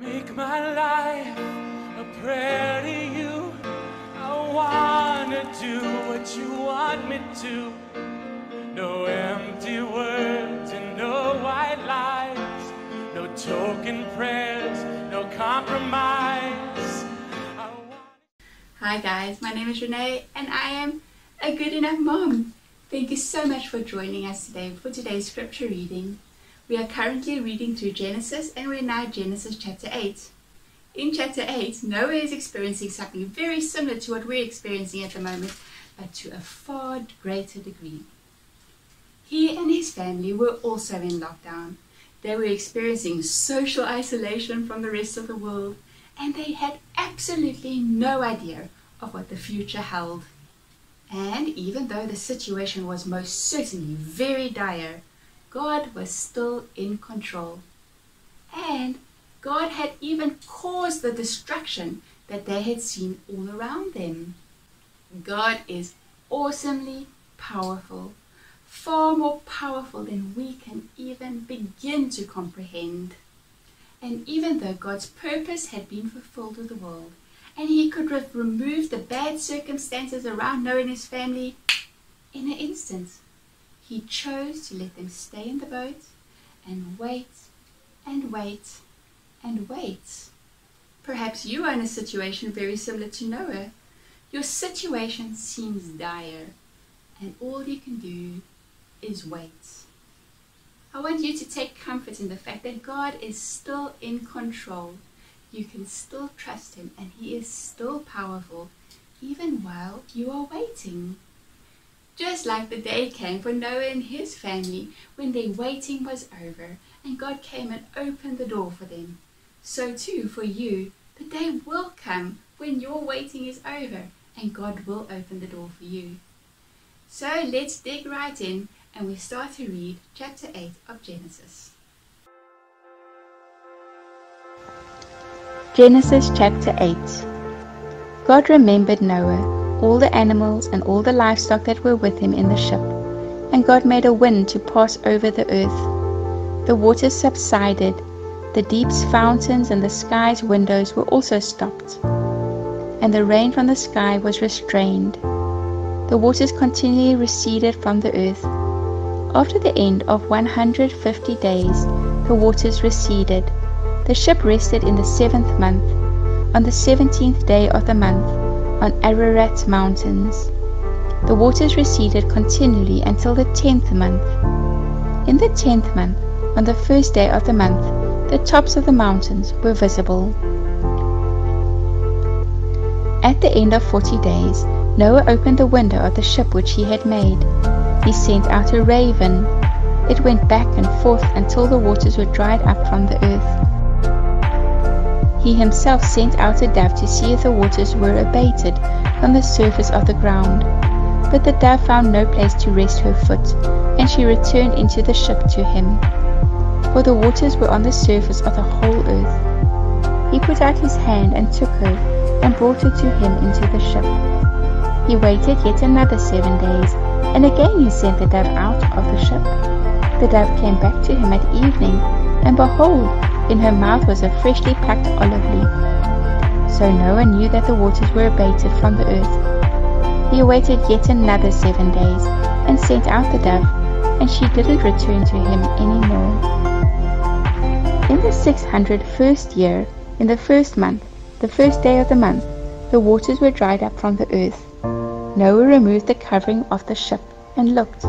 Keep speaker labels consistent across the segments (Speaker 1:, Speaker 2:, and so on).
Speaker 1: Make my life a prayer to you. I wanna do what you want me to. No empty words and no white lies. No token prayers, no compromise.
Speaker 2: Hi guys, my name is Renee and I am a good enough mom. Thank you so much for joining us today for today's scripture reading. We are currently reading through Genesis and we're now Genesis chapter 8. In chapter 8, Noah is experiencing something very similar to what we're experiencing at the moment, but to a far greater degree. He and his family were also in lockdown. They were experiencing social isolation from the rest of the world, and they had absolutely no idea of what the future held. And even though the situation was most certainly very dire, God was still in control. And God had even caused the destruction that they had seen all around them. God is awesomely powerful, far more powerful than we can even begin to comprehend. And even though God's purpose had been fulfilled with the world, and he could have removed the bad circumstances around Noah and his family in an instant, he chose to let them stay in the boat and wait and wait and wait. Perhaps you are in a situation very similar to Noah. Your situation seems dire, and all you can do is wait. I want you to take comfort in the fact that God is still in control. You can still trust him, and he is still powerful, even while you are waiting. Just like the day came for Noah and his family when their waiting was over and God came and opened the door for them, so too for you, the day will come when your waiting is over and God will open the door for you. So let's dig right in and we start to read chapter 8 of Genesis.
Speaker 3: Genesis chapter 8. God remembered Noah, all the animals and all the livestock that were with him in the ship, and God made a wind to pass over the earth. The waters subsided, the deep's fountains and the sky's windows were also stopped, and the rain from the sky was restrained. The waters continually receded from the earth. After the end of 150 days, the waters receded. The ship rested in the 7th month, on the 17th day of the month, on Ararat mountains. The waters receded continually until the 10th month. In the 10th month, on the 1st day of the month, the tops of the mountains were visible. At the end of 40 days, Noah opened the window of the ship which he had made. He sent out a raven. It went back and forth until the waters were dried up from the earth. He himself sent out a dove to see if the waters were abated from the surface of the ground. But the dove found no place to rest her foot, and she returned into the ship to him. For the waters were on the surface of the whole earth. He put out his hand and took her, and brought her to him into the ship. He waited yet another 7 days, and again he sent the dove out of the ship. The dove came back to him at evening, and behold, in her mouth was a freshly plucked olive leaf. So Noah knew that the waters were abated from the earth. He waited yet another 7 days, and sent out the dove, and she didn't return to him any more. In the 601st year, in the 1st month, the 1st day of the month, the waters were dried up from the earth. Noah removed the covering of the ship, and looked.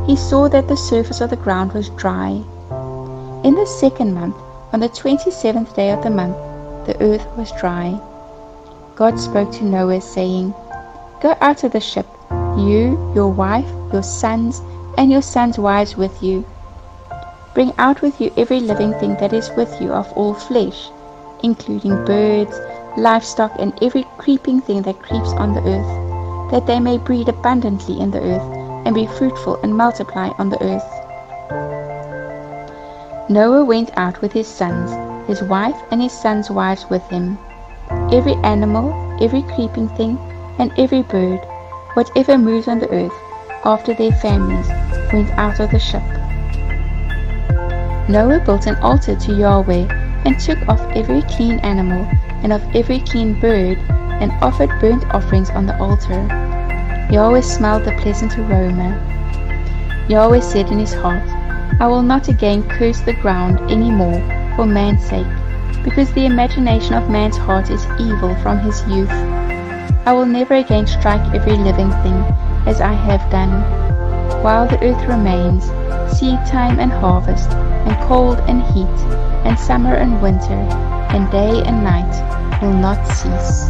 Speaker 3: He saw that the surface of the ground was dry. In the 2nd month, on the 27th day of the month, the earth was dry. God spoke to Noah, saying, Go out of the ship, you, your wife, your sons, and your sons' wives with you. Bring out with you every living thing that is with you of all flesh, including birds, livestock, and every creeping thing that creeps on the earth, that they may breed abundantly in the earth, and be fruitful and multiply on the earth. Noah went out with his sons, his wife and his sons' wives with him. Every animal, every creeping thing, and every bird, whatever moves on the earth, after their families, went out of the ship. Noah built an altar to Yahweh and took of every clean animal and of every clean bird, and offered burnt offerings on the altar. Yahweh smelled the pleasant aroma. Yahweh said in his heart, I will not again curse the ground any more for man's sake, because the imagination of man's heart is evil from his youth. I will never again strike every living thing, as I have done. While the earth remains, seed time and harvest, and cold and heat, and summer and winter, and day and night will not cease.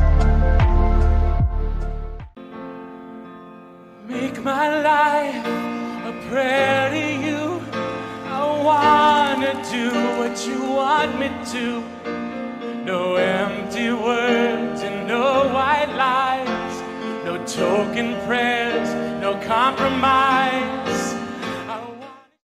Speaker 1: Make my life a prayer to you. I wanna do what you want me to. No empty words and no white lies, no token prayers, no compromise.